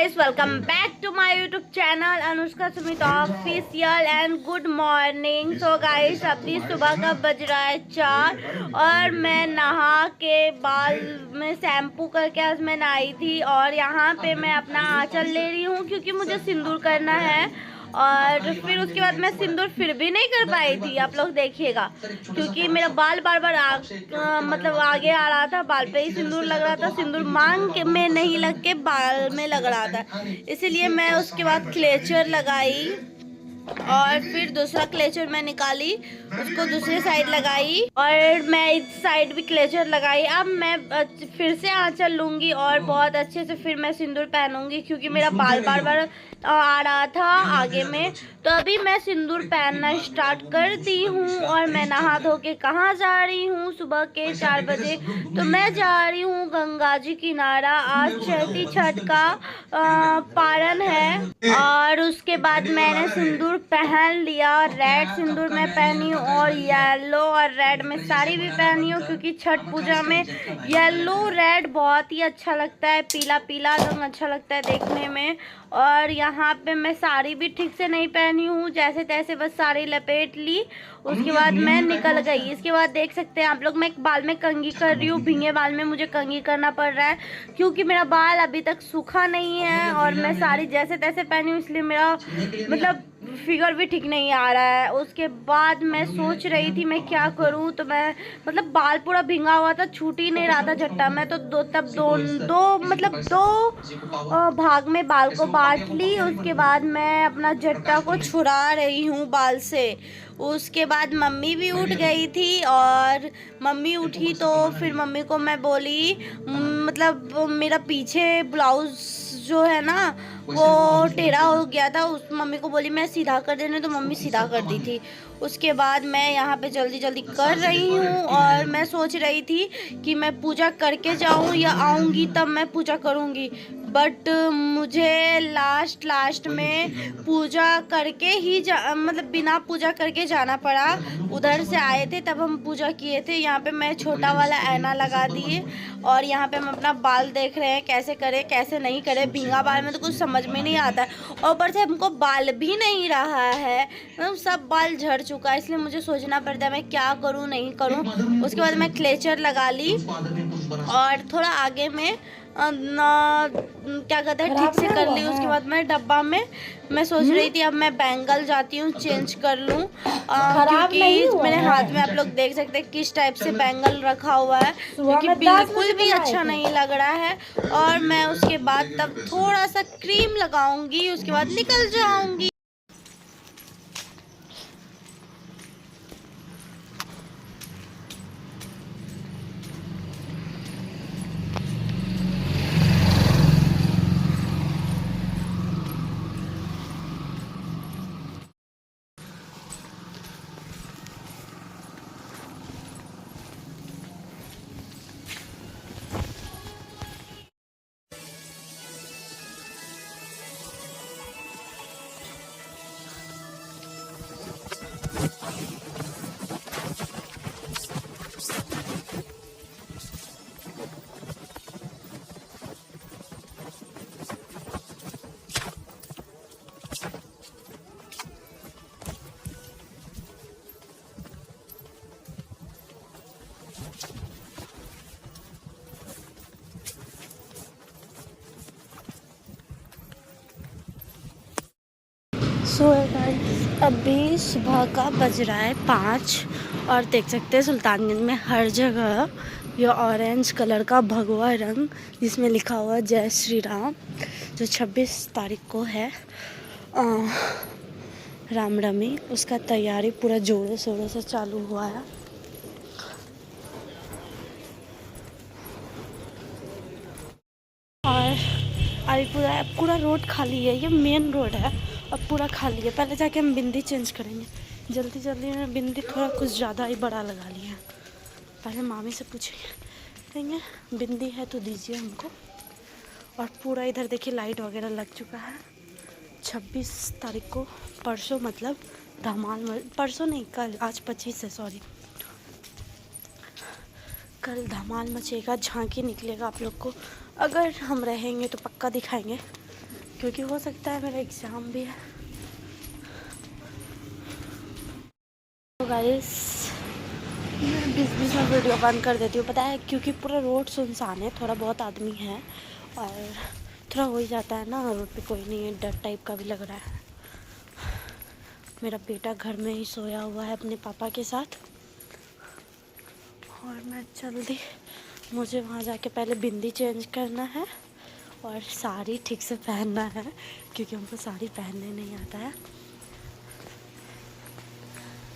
Guys, welcome back to my YouTube channel Anushka Sumit official and good morning. So guys, अभी सुबह का बज रहा है 4 और मैं नहा के बाल में शैम्पू करके आज मैं नहाई थी और यहाँ पे मैं अपना आंचल ले रही हूँ क्योंकि मुझे सिंदूर करना है। और फिर उसके बाद मैं सिंदूर फिर भी नहीं कर पाई थी, आप लोग देखिएगा, क्योंकि मेरा बाल बार बार मतलब आगे आ रहा था, बाल पे ही सिंदूर लग रहा था, सिंदूर मांग में नहीं लग के बाल में लग रहा था। इसीलिए मैं उसके बाद क्लेचर लगाई और फिर दूसरा क्लेचर मैं निकाली, उसको दूसरी साइड लगाई और मैं इस साइड भी क्लेचर लगाई। अब मैं फिर से आंचल लूंगी और बहुत अच्छे से फिर मैं सिंदूर पहनूंगी क्योंकि मेरा बाल बार बार आ रहा था आगे में। तो अभी मैं सिंदूर पहनना स्टार्ट कर दी हूँ और मैं नहा धो के कहाँ जा रही हूँ सुबह के 4 बजे। तो मैं जा रही हूँ गंगा जी किनारा। आज चैती छठ का पारण है और उसके बाद मैंने सिंदूर पहन लिया। रेड सिंदूर मैं पहनी हूँ और येलो और रेड में साड़ी भी पहनी हूँ क्योंकि छठ पूजा में येलो रेड बहुत ही अच्छा लगता है, पीला पीला रंग अच्छा लगता है देखने में। और यहाँ पे मैं साड़ी भी ठीक से नहीं पहनी हूँ, जैसे तैसे बस साड़ी लपेट ली, उसके बाद मैं निकल गई। इसके बाद देख सकते हैं आप लोग, मैं बाल में कंघी कर रही हूँ। भींगे बाल में मुझे कंघी करना पड़ रहा है क्योंकि मेरा बाल अभी तक सूखा नहीं है और मैं साड़ी जैसे तैसे पहनी हूँ, इसलिए मेरा मतलब फिगर भी ठीक नहीं आ रहा है। उसके बाद मैं सोच रही थी मैं क्या करूं, तो मैं मतलब बाल पूरा भींगा हुआ था, छूट ही नहीं रहा था झट्टा। मैं तो दो भाग में बाल को बांट ली। उसके बाद मैं अपना झट्टा को छुड़ा रही हूँ बाल से। उसके बाद मम्मी भी उठ गई थी और मम्मी उठी तो फिर मम्मी को मैं बोली, मतलब मेरा पीछे ब्लाउज जो है ना वो टेढ़ा हो गया था, उस मम्मी को बोली मैं सीधा कर देने, तो मम्मी सीधा कर दी थी। उसके बाद मैं यहाँ पे जल्दी जल्दी कर रही हूँ और मैं सोच रही थी कि मैं पूजा करके जाऊँ या आऊँगी तब मैं पूजा करूँगी, बट मुझे लास्ट में पूजा करके ही मतलब बिना पूजा करके जाना पड़ा। उधर से आए थे तब हम पूजा किए थे। यहाँ पे मैं छोटा वाला आईना लगा दिए और यहाँ पे हम अपना बाल देख रहे हैं कैसे करे कैसे नहीं करे। भींगा बाल में तो कुछ समझ में नहीं आता और ऊपर से हमको बाल भी नहीं रहा है, मतलब सब बाल झड़ चुका है, इसलिए मुझे सोचना पड़ता है मैं क्या करूँ नहीं करूँ। उसके बाद मैं क्लेचर लगा ली और थोड़ा आगे में क्या कहते हैं ठीक से कर ली। उसके बाद मैं डब्बा में मैं सोच रही थी अब मैं बैंगल जाती हूँ चेंज कर लूँ, क्योंकि मेरे हाथ में आप लोग देख सकते हैं किस टाइप से बैंगल रखा हुआ है, क्योंकि बिल्कुल भी अच्छा नहीं लग रहा है। और मैं उसके बाद तब थोड़ा सा क्रीम लगाऊंगी, उसके बाद निकल जाऊंगी। सो गाइस, अभी सुबह का बज रहा है 5 और देख सकते हैं सुल्तानगंज में हर जगह ये ऑरेंज कलर का भगवा रंग जिसमें लिखा हुआ जय श्री राम, जो 26 तारीख को है रामनवमी, उसका तैयारी पूरा जोरों शोरों से चालू हुआ है। और अभी पूरा रोड खाली है, ये मेन रोड है और पूरा खाली है। पहले जाके हम बिंदी चेंज करेंगे, जल्दी जल्दी में बिंदी थोड़ा कुछ ज़्यादा ही बड़ा लगा लिया। पहले मामी से पूछेंगे बिंदी है तो दीजिए हमको। और पूरा इधर देखिए लाइट वगैरह लग चुका है। 26 तारीख को परसों, मतलब धमाल, परसों नहीं कल, आज 25 है, सॉरी, कल धमाल मचेगा, झांकी निकलेगा। आप लोग को अगर हम रहेंगे तो पक्का दिखाएंगे। क्योंकि हो सकता है मेरा एग्ज़ाम भी है। तो गाइस मैं बीच में वीडियो बंद कर देती हूँ, पता है, क्योंकि पूरा रोड सुनसान है, थोड़ा बहुत आदमी है और थोड़ा हो ही जाता है ना, रोड पे कोई नहीं है, डर टाइप का भी लग रहा है। मेरा बेटा घर में ही सोया हुआ है अपने पापा के साथ और मैं जल्दी, मुझे वहाँ जाके पहले बिंदी चेंज करना है और साड़ी ठीक से पहनना है, क्योंकि हमको साड़ी पहनने नहीं आता है।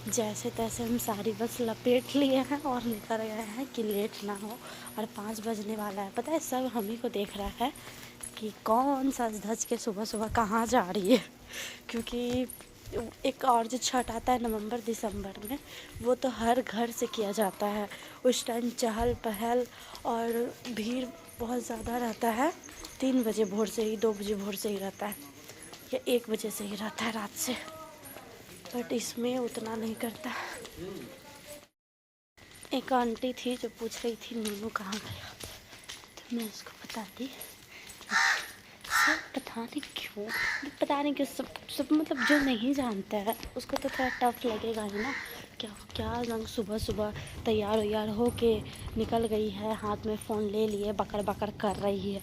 जैसे तैसे हम साड़ी बस लपेट लिए हैं और निकल गए हैं कि लेट ना हो। और 5 बजने वाला है, पता है, सब हम ही को देख रहा है कि कौन सज धज के सुबह सुबह कहाँ जा रही है। क्योंकि एक और जो छठ आता है नवंबर दिसंबर में, वो तो हर घर से किया जाता है। उस टाइम चहल पहल और भीड़ बहुत ज़्यादा रहता है। 3 बजे भोर से ही, 2 बजे भोर से ही रहता है या 1 बजे से ही रहता है रात से, बट इसमें उतना नहीं करता। एक आंटी थी जो पूछ रही थी नीनू कहाँ गया, तो मैं उसको बताती, सब पता नहीं क्यों, सब मतलब जो नहीं जानता है उसको तो थोड़ा टफ लगेगा ही ना। क्या रंग सुबह सुबह तैयार वैयार हो के निकल गई है, हाथ में फ़ोन ले लिए, बकर बकर कर रही है।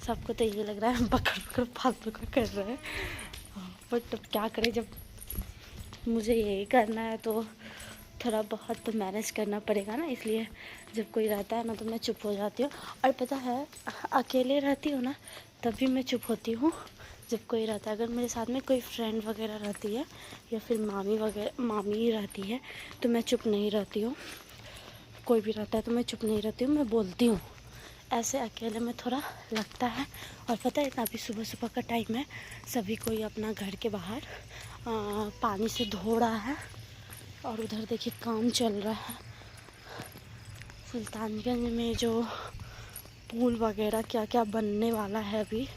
सबको तो ये लग रहा है बकर बकर फालतू का कर रहे हैं, बट अब क्या करें, जब मुझे यही करना है तो थोड़ा बहुत तो मैनेज करना पड़ेगा ना। इसलिए जब कोई रहता है ना तो मैं चुप हो जाती हूँ। और पता है, अकेले रहती हूँ ना तभी मैं चुप होती हूँ जब कोई रहता है। अगर मेरे साथ में कोई फ्रेंड वगैरह रहती है या फिर मामी रहती है तो मैं चुप नहीं रहती हूँ। कोई भी रहता है तो मैं चुप नहीं रहती हूँ, मैं बोलती हूँ। ऐसे अकेले में थोड़ा लगता है। और पता है, अभी सुबह सुबह का टाइम है, सभी कोई अपना घर के बाहर पानी से धो रहा है और उधर देखिए काम चल रहा है। सुल्तानगंज में जो पुल वगैरह क्या क्या बनने वाला है अभी,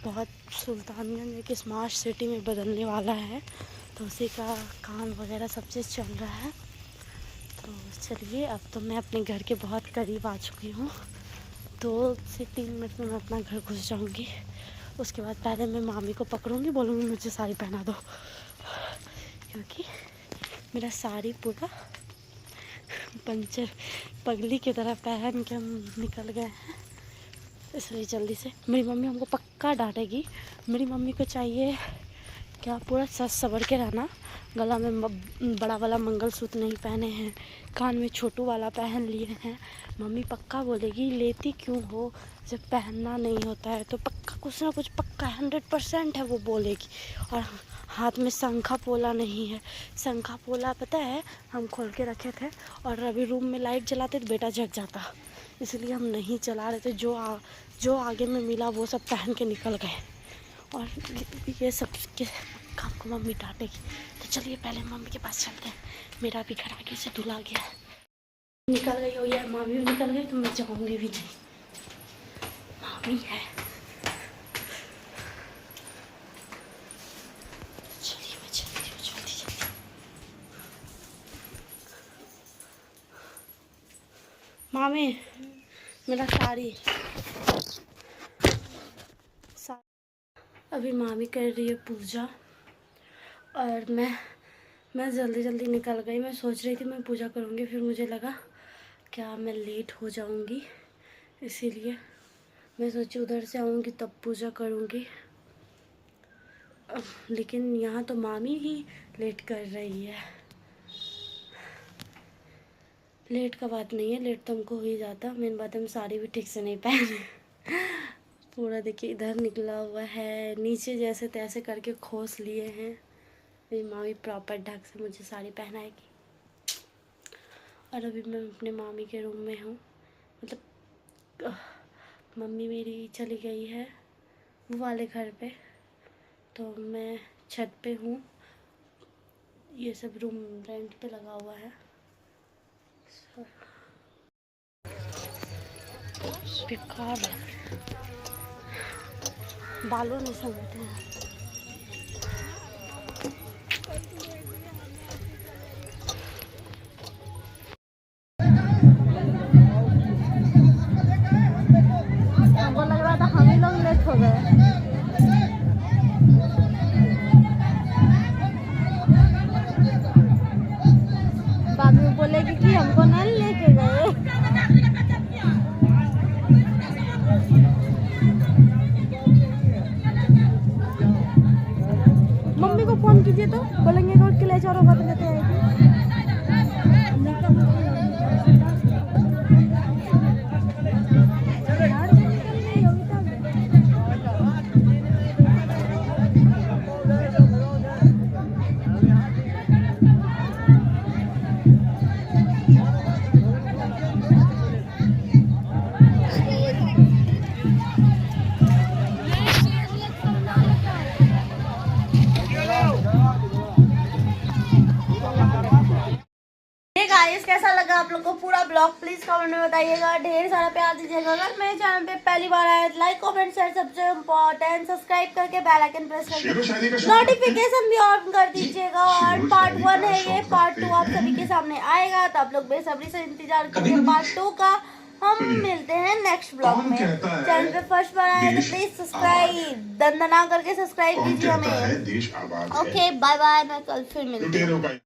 बहुत, सुल्तानगंज एक स्मार्ट सिटी में बदलने वाला है, तो उसी का काम वगैरह सब चीज़ चल रहा है। तो चलिए, अब तो मैं अपने घर के बहुत करीब आ चुकी हूँ। 2 से 3 मिनट में मैं अपना घर घुस जाऊँगी। उसके बाद पहले मैं मामी को पकड़ूँगी, बोलूँगी मुझे साड़ी पहना दो, क्योंकि मेरा साड़ी पूरा पंचर पगली की तरह पहन के हम निकल गए हैं। इसलिए जल्दी से, मेरी मम्मी हमको पक्का डांटेगी। मेरी मम्मी को चाहिए क्या, पूरा सज सवर के रहना। गला में बड़ा वाला मंगलसूत्र नहीं पहने हैं, कान में छोटू वाला पहन लिए हैं। मम्मी पक्का बोलेगी लेती क्यों हो जब पहनना नहीं होता है। तो पक्का कुछ ना कुछ, पक्का 100% है वो बोलेगी। और हाथ में शंखा पोला नहीं है। शंखा पोला पता है, हम खोल के रखे थे और अभी रूम में लाइट जलाते तो बेटा जग जाता, इसलिए हम नहीं चला रहे थे। जो आगे में मिला वो सब पहन के निकल गए। और ये सब के काम को मम्मी डांटेगी। तो चलिए पहले मम्मी के पास चलते हैं। मेरा भी घर आगे से धुला गया है। निकल गई हो यार, मामी भी निकल गई तो मैं जाऊँगी भी नहीं, मामी है। चलिए मैं चलती हूँ जल्दी। मामी, मेरा साड़ी अभी मामी कर रही है पूजा और मैं जल्दी जल्दी निकल गई। मैं सोच रही थी मैं पूजा करूँगी, फिर मुझे लगा क्या मैं लेट हो जाऊँगी, इसीलिए मैं सोची उधर से आऊँगी तब पूजा करूँगी। लेकिन यहाँ तो मामी ही लेट कर रही है। लेट का बात नहीं है, लेट तो हमको हो ही जाता। मेन बात है हम साड़ी भी ठीक से नहीं पहने। पूरा देखिए इधर निकला हुआ है, नीचे जैसे तैसे करके खोस लिए हैं। मेरी मामी प्रॉपर ढंग से मुझे साड़ी पहनाएगी। और अभी मैं अपने मामी के रूम में हूँ, मतलब मम्मी मेरी चली गई है वो वाले घर पे, तो मैं छत पे हूँ। ये सब रूम रेंट पे लगा हुआ है। बेकार है, बालों नहीं समझते हैं। हमको लग रहा था हम ही लोग लेट हो गए। लीजिए तो बोलेंगे कि किले चौरों बात लेते हैं। गाइस कैसा लगा आप लोग को पूरा ब्लॉग प्लीज कमेंट में बताइएगा, ढेर सारा प्यार दीजिएगा। अगर मेरे चैनल पे पहली बार आए लाइक कमेंट शेयर सबसे इम्पोर्टेंट, सब्सक्राइब करके बेल आइकन प्रेस करके नोटिफिकेशन भी ऑन कर दीजिएगा। और पार्ट 1 है ये, पार्ट 2 आप सभी के सामने आएगा, तो आप लोग बेसब्री से इंतजार करिए पार्ट 2 का। हम मिलते हैं नेक्स्ट ब्लॉग में। चैनल पे फर्स्ट बार आए तो प्लीज सब्सक्राइब दंदना करके सब्सक्राइब कीजिए हमें। ओके बाय बाय, मैं कल फिर मिलती हूँ।